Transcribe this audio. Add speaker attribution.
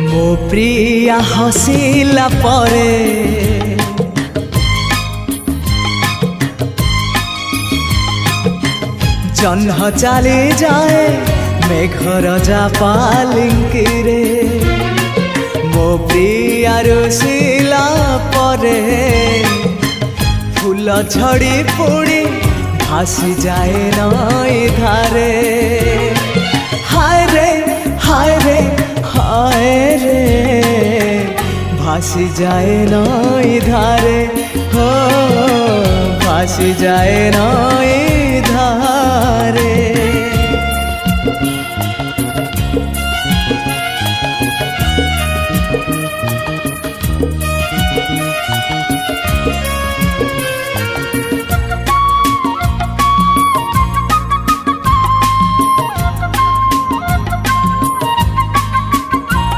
Speaker 1: ମୋ ପ୍ରିୟା ହସିଲା ପରେ ଜହ୍ନ ଚାଲି ଯାଏ ମେଘର ପାଲିଙ୍କିରେ। ମୋ ପ୍ରିୟା ରୁଷିଲା ପରେ ଫୁଲ ଝଡ଼ି ପୁଣି ଭାସି ଯାଏ ନଈ ଧାରେ। ହାୟ ରେ ହାୟ ରେ हाय रे भासी जाए नई धारे हो भासी जाए नई धारे।